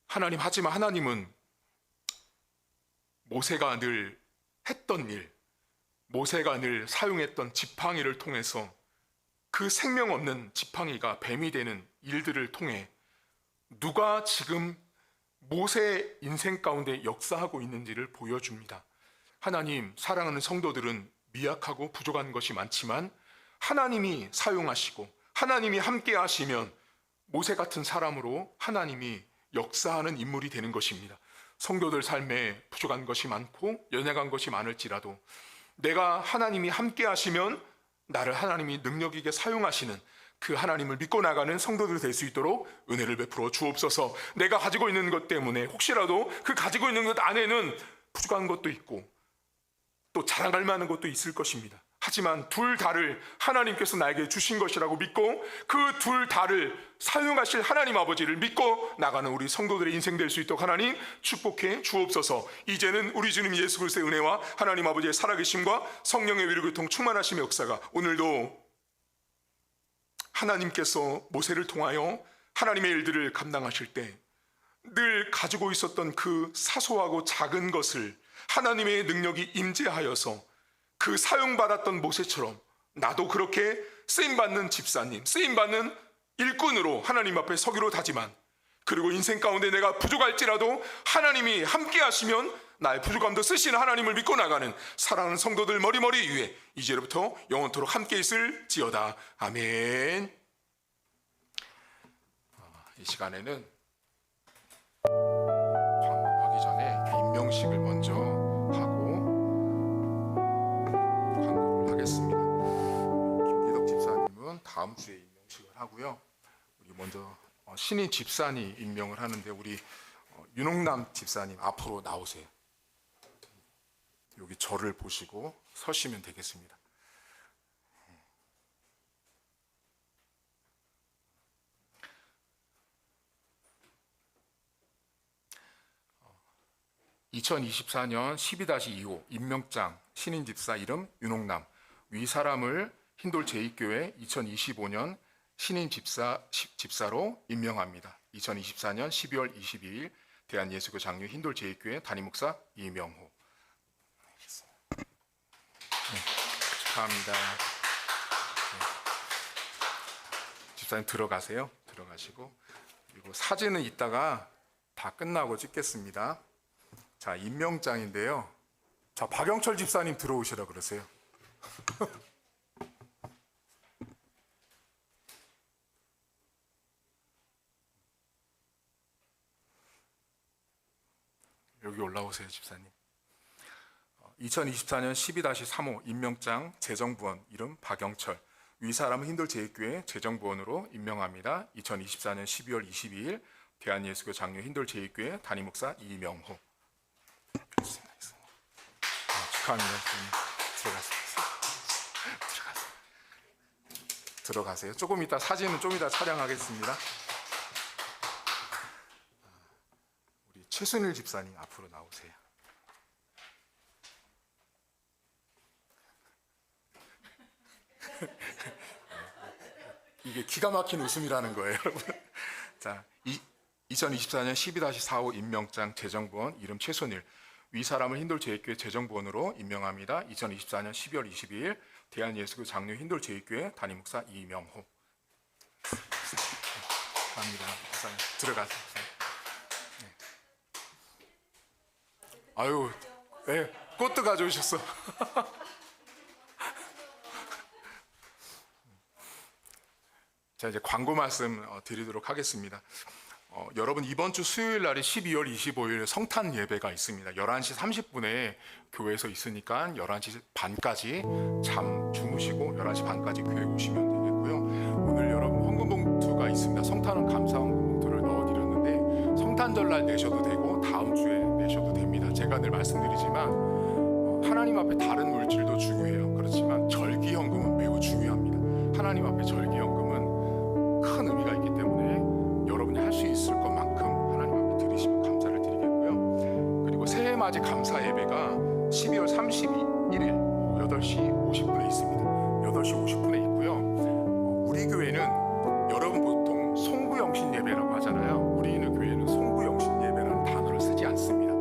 하나님, 하지만 하나님은 모세가 늘 했던 일, 모세가 늘 사용했던 지팡이를 통해서 그 생명 없는 지팡이가 뱀이 되는 일들을 통해 누가 지금 모세의 인생 가운데 역사하고 있는지를 보여줍니다. 하나님, 사랑하는 성도들은 미약하고 부족한 것이 많지만 하나님이 사용하시고 하나님이 함께 하시면 모세 같은 사람으로 하나님이 역사하는 인물이 되는 것입니다. 성도들 삶에 부족한 것이 많고 연약한 것이 많을지라도 내가 하나님이 함께 하시면 나를 하나님이 능력 있게 사용하시는 그 하나님을 믿고 나가는 성도들이 될 수 있도록 은혜를 베풀어 주옵소서. 내가 가지고 있는 것 때문에 혹시라도 그 가지고 있는 것 안에는 부족한 것도 있고 또 자랑할 만한 것도 있을 것입니다. 하지만 둘 다를 하나님께서 나에게 주신 것이라고 믿고 그 둘 다를 사용하실 하나님 아버지를 믿고 나가는 우리 성도들의 인생 될 수 있도록 하나님 축복해 주옵소서. 이제는 우리 주님 예수 그리스도의 은혜와 하나님 아버지의 살아계심과 성령의 위로교통 충만하심의 역사가 오늘도 하나님께서 모세를 통하여 하나님의 일들을 감당하실 때 늘 가지고 있었던 그 사소하고 작은 것을 하나님의 능력이 임재하여서 그 사용받았던 모세처럼 나도 그렇게 쓰임받는 집사님, 쓰임받는 일꾼으로 하나님 앞에 서기로 다지만, 그리고 인생 가운데 내가 부족할지라도 하나님이 함께 하시면 나의 부족함도 쓰시는 하나님을 믿고 나가는 사랑하는 성도들 머리머리 위에 이제부터 영원토록 함께 있을지어다. 아멘. 이 시간에는 광고하기 전에 임명식을 먼저 하고 광고를 하겠습니다. 김기덕 집사님은 다음 주에 임명식을 하고요. 우리 먼저 신인 집사님 임명을 하는데 우리 윤홍남 집사님 앞으로 나오세요. 여기 저를 보시고 서시면 되겠습니다. (2024년 12-25) 임명장 신인 집사 이름 윤홍남, 위 사람을 흰돌 제2교회 2025년 신인 집사로 임명합니다. 2024년 12월 22일 대한예수교 장로 흰돌 제2교회 담임 목사 이명호. 축하합니다. 집사님 들어가세요. 들어가시고, 그리고 사진은 이따가 다 끝나고 찍겠습니다. 자, 임명장인데요. 자, 박영철 집사님 들어오시라 그러세요. 여기 올라오세요, 집사님. 2024년 12-35 임명장 재정부원 이름 박영철, 위 사람은 흰돌 제2교회 재정부원으로 임명합니다. 2024년 12월 22일 대한예수교 장로 흰돌 제2교회 담임 목사 이명호. 축하합니다. 들어가세요. 조금 이따 사진은 좀 이따 촬영하겠습니다. 우리 최순일 집사님 앞으로 나오세요. 이게 기가 막힌 웃음이라는 거예요, 여러분. 자, 2024년 12-45 임명장 재정부원 이름 최순일, 위 사람을 흰돌 제2교회 재정부원으로 임명합니다. 2024년 12월 22일 대한예수교 장로 힌돌 제2교회 담임 목사 이명호. 감사합니다. 목사님 들어가세요. 네. 아유, 네, 꽃도 가져오셨어. 자, 이제 광고 말씀 드리도록 하겠습니다. 여러분 이번 주 수요일 날이 12월 25일 성탄 예배가 있습니다. 11시 30분에 교회에서 있으니까 11시 반까지 잠 주무시고 11시 반까지 교회 오시면 되겠고요. 오늘 여러분 헌금 봉투가 있습니다. 성탄은 감사 헌금 봉투를 넣어드렸는데 성탄절 날 내셔도 되고 다음 주에 내셔도 됩니다. 제가 늘 말씀드리지만 하나님 앞에 다른 물질도 중요해요. 그렇지만 절기 헌금은 매우 중요합니다. 하나님 앞에 절기 헌금은 큰 의미가 있기 때문에 여러분이 할 수 있을 것만큼 하나님 앞에 드리시면 감사를 드리겠고요. 그리고 새해 맞이 감사 예배가 12월 31일 오후 8시 50분에 있습니다. 8시 50분에 있고요. 우리 교회는 여러분 보통 송구영신 예배라고 하잖아요. 우리는 교회는 송구영신 예배라는 단어를 쓰지 않습니다.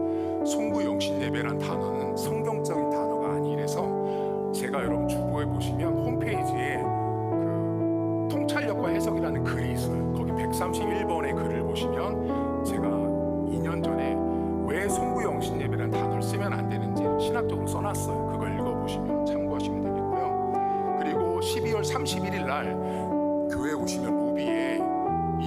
송구영신 예배라는 단어는 성경적인 단어가 아니라서 제가 여러분 주보에 보시면 홈페이지에 그 통찰력과 해석이라는 글이 있어요. 거기 131번의 글을 보시면 제가 2년 전에 왜 송구영신 예배라는 단어를 쓰면 안 되는지 신학적으로 써놨어요. 그걸 읽어보시면 참고하시면 되겠고요. 그리고 12월 31일 날 교회 오시면 로비에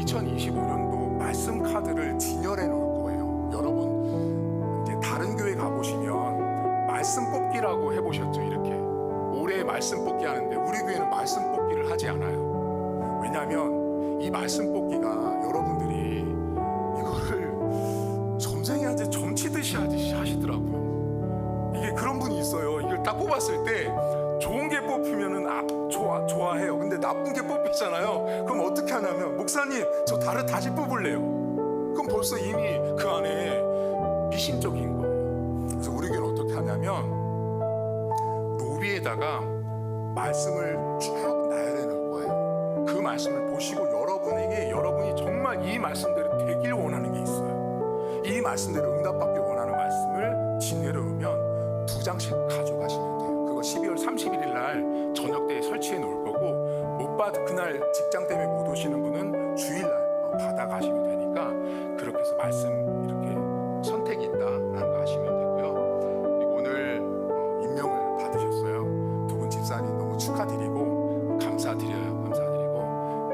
2025년도 말씀 카드를 진열해 놓을 거예요. 여러분 이제 다른 교회 가보시면 말씀 뽑기라고 해보셨죠? 이렇게 올해 말씀 뽑기 하는데 우리 교회는 말씀 뽑기를 하지 않아요. 왜냐하면 이 말씀 뽑기가 여러분들이 이거를 점쟁이한테 점치듯이 하시더라고요. 이게 그런 분이 있어요. 이걸 딱 뽑았을 때 좋은 게 뽑히면은 좋아해요. 근데 나쁜 게 뽑히잖아요. 그럼 어떻게 하냐면 목사님 저 다시 뽑을래요. 그럼 벌써 이미 그 안에 미신적인 거예요. 그래서 우리 교회는 어떻게 하냐면 로비에다가 말씀을 쭉 놔야 되는 거예요. 그 말씀을 보시고 여러분이 정말 이 말씀대로 되길 원하는 게 있어요. 이 말씀대로 응답받길 원하는 말씀을 진열해오면 2장씩 가져가시면 돼요. 그거 12월 31일 날 저녁 때 설치해 놓을 거고 못 받 그날 직장 때문에 못 오시는 분은 주일날 받아가시면 되니까 그렇게 해서 말씀 이렇게 선택이 있다라는 거 아시면 되고요. 그리고 오늘 임명을 받으셨어요. 두 분 집사님 너무 축하드리고 감사드리고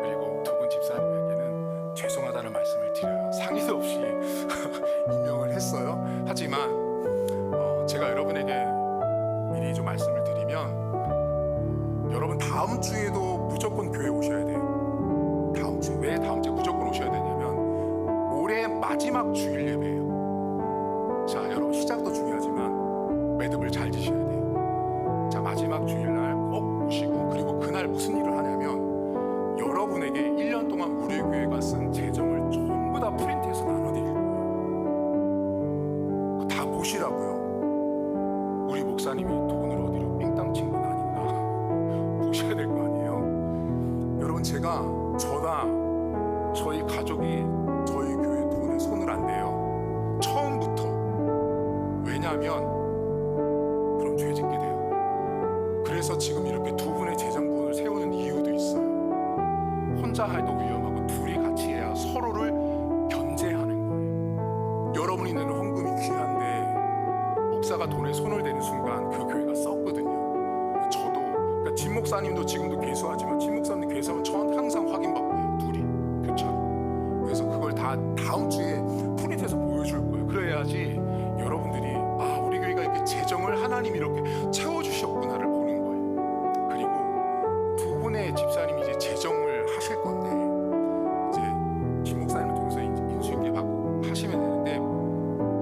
그리고 두 분 집사님에게는 죄송하다는 말씀을 드려요. 상의도 없이 임명을 했어요. 하지만 제가 여러분에게 미리 좀 말씀을 드리면 여러분 다음 주에도 무조건 교회 오셔야 돼요. 다음 주에 왜 다음 주에 무조건 오셔야 되냐면 올해 마지막 주일 예배예요. 자, 여러분 시작도 중요하지만 매듭을 잘 지셔야 돼요. 자, 마지막 주일날 꼭 오시고 그리고 그날 무슨 일을 하냐면 여러분에게 1년 동안 우리 교회가 쓴 재정을 전부 다 프린트해서 나눠드릴 거예요. 그거 다 보시라고요. 우리 목사님이 돈을 어디로 삥땅 친 건 아닌가 보셔야 될 거 아니에요. 여러분 제가 저나 저희 가족이 저희 교회 돈에 손을 안 대요. 처음부터. 왜냐하면 그럼 죄 짓게 돼요. 그래서 지금 이렇게 두 분의 재정분을 세우는 이유도 있어요. 혼자 해도 위험하고 둘이 같이 해야 서로를 견제하는 거예요. 여러분이 내는 헌금이 귀한데 목사가 돈에 손을 대는 순간 그 교회가 썩거든요. 저도 그러니까 진 목사님도 지금도 계수하지만 진 목사님 계수하면 저한테 항상 확인받고 해요. 둘이 교차로. 그래서 그걸 다 다음 주에 프린트해서 보여줄 거예요. 그래야지 여러분들이 아 우리 교회가 이렇게 재정을 하나님이 이렇게 채워주셨구나를 보는 거예요. 그리고 두 분의 집사님이 이제 재정을 하실 건데 이제 진 목사님을 통해서 인수인계 받고 하시면 되는데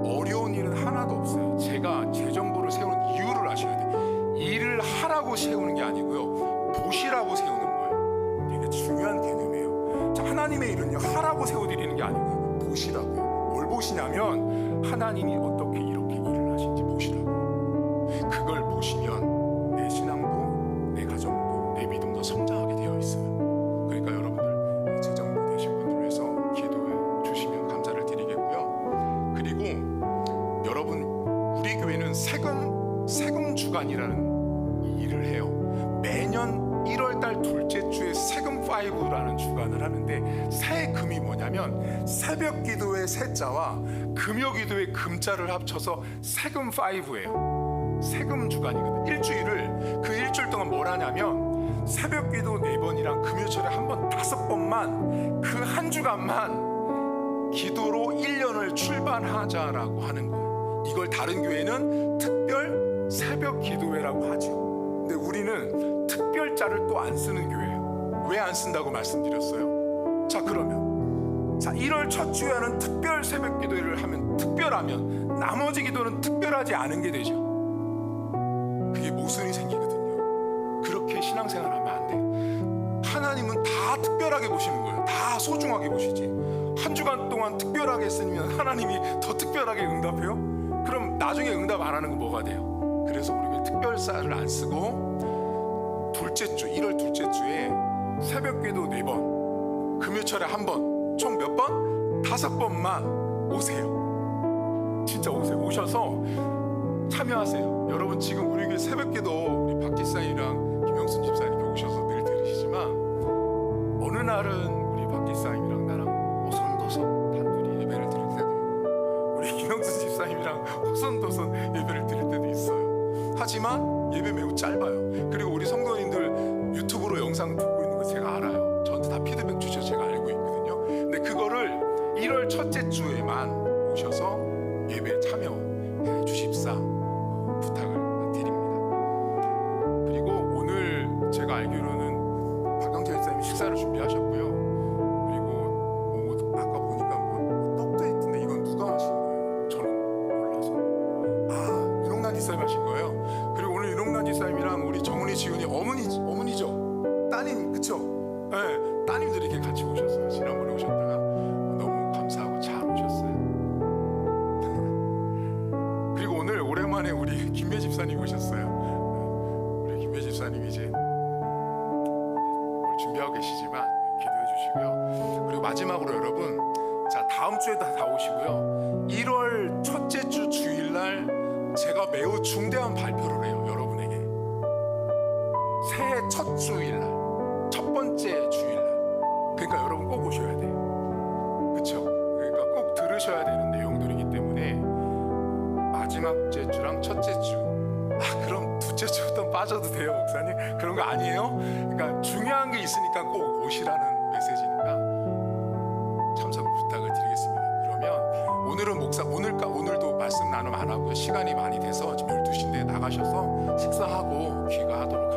어려운 일은 하나도 없어요. 제가 재정부를 세우는 이유를 아셔야 돼요. 일을 하라고 세우는 게 아니고요. 보시라고 세우는 거예요. 되게 중요한 개념이에요. 자, 하나님의 일은요. 하라고 세워드리는 게 아니고요. 보시라고요. 뭘 보시냐면 하나님이 어떻게 이렇게 일을 하신지 보시라고요. 그걸 보시면 내 신앙도 내 가정도 내 믿음도 성장하게 되어 있어요. 그러니까 여러분들 재정부 되신 분들 위해서 기도해 주시면 감사를 드리겠고요. 그리고 여러분 우리 교회는 세금 주간이라는 일을 해요. 5라는 주간을 하는데 새 금이 뭐냐면 새벽 기도의 새자와 금요 기도의 금자를 합쳐서 새금 5예요. 새금 주간이거든요. 일주일을 그 일주일 동안 뭘 하냐면 새벽 기도 4번이랑 금요철에 한 번 5번만 그 한 주간만 기도로 1년을 출발하자라고 하는 거예요. 이걸 다른 교회는 특별 새벽 기도회라고 하죠. 근데 우리는 특별자를 또 안 쓰는 교회예요. 왜 안 쓴다고 말씀드렸어요? 자, 그러면 1월 첫 주에 하는 특별 새벽 기도회를 하면 특별하면 나머지 기도는 특별하지 않은 게 되죠. 그게 모순이 생기거든요. 그렇게 신앙생활 하면 안 돼요. 하나님은 다 특별하게 보시는 거예요. 다 소중하게 보시지. 한 주간 동안 특별하게 했으면 하나님이 더 특별하게 응답해요? 그럼 나중에 응답 안 하는 건 뭐가 돼요? 그래서 우리가 특별사를 안 쓰고 둘째 주 1월 둘째 주에 새벽 기도 4번, 금요철에 한 번, 총 몇 번? 5번만 오세요. 진짜 오세요. 오셔서 참여하세요. 여러분 지금 우리 교회 새벽 기도 우리 박 기사님이랑 김영순 집사님이 오셔서 늘 들으시지만 어느 날은 우리 박 기사님이랑 나랑 오손도손 단둘이 예배를 드릴 때도 있고 우리 김영순 집사님이랑 오손도손 예배를 드릴 때도 있어요. 하지만 예배 매우 짧아요. 그리고 우리 성도님들 유튜브로 영상 듣고 있는 거 제가 알아요. 저한테 다 피드백 주셔서 제가 알고 있거든요. 근데 그거를 1월 첫째 주에만 오셔서 예배에 참여해 주십사 부탁을 드립니다. 그리고 오늘 제가 알기로는 박경태 목사님이 식사를 준비하셨고요. 그리고 아까 보니까 떡도 있던데 이건 누가 하신 거예요? 저는 몰라서. 윤홍란 지사님 하신 거예요. 그리고 오늘 윤홍란 지사님이랑 우리 정은이 지훈이 어머니죠? 따님 그쵸? 네, 따님들이 이렇게 같이 오셨어요. 지난번에 오셨다가 너무 감사하고 잘 오셨어요. 그리고 오늘 오랜만에 우리 김배 집사님 오셨어요. 우리 김배 집사님이 이제 뭘 준비하고 계시지만 기도해 주시고요. 그리고 마지막으로 여러분, 자 다음 주에 다 오시고요. 1월 첫째 주 주일날 제가 매우 중대한 발표를 해요. 여러분에게 새해 첫 주일날, 첫 번째 주일날. 그러니까 여러분 꼭 오셔야 돼요. 그렇죠? 그러니까 꼭 들으셔야 되는 내용들이기 때문에 마지막째 주랑 첫째 주, 그럼 둘째 주부터 빠져도 돼요, 목사님? 그런 거 아니에요? 그러니까 중요한 게 있으니까 꼭 오시라는 메시지니까 참석을 부탁을 드리겠습니다. 그러면 오늘은 오늘도 말씀 나눔 안 하고요. 시간이 많이 돼서 지금 12시인데 나가셔서 식사하고 귀가하도록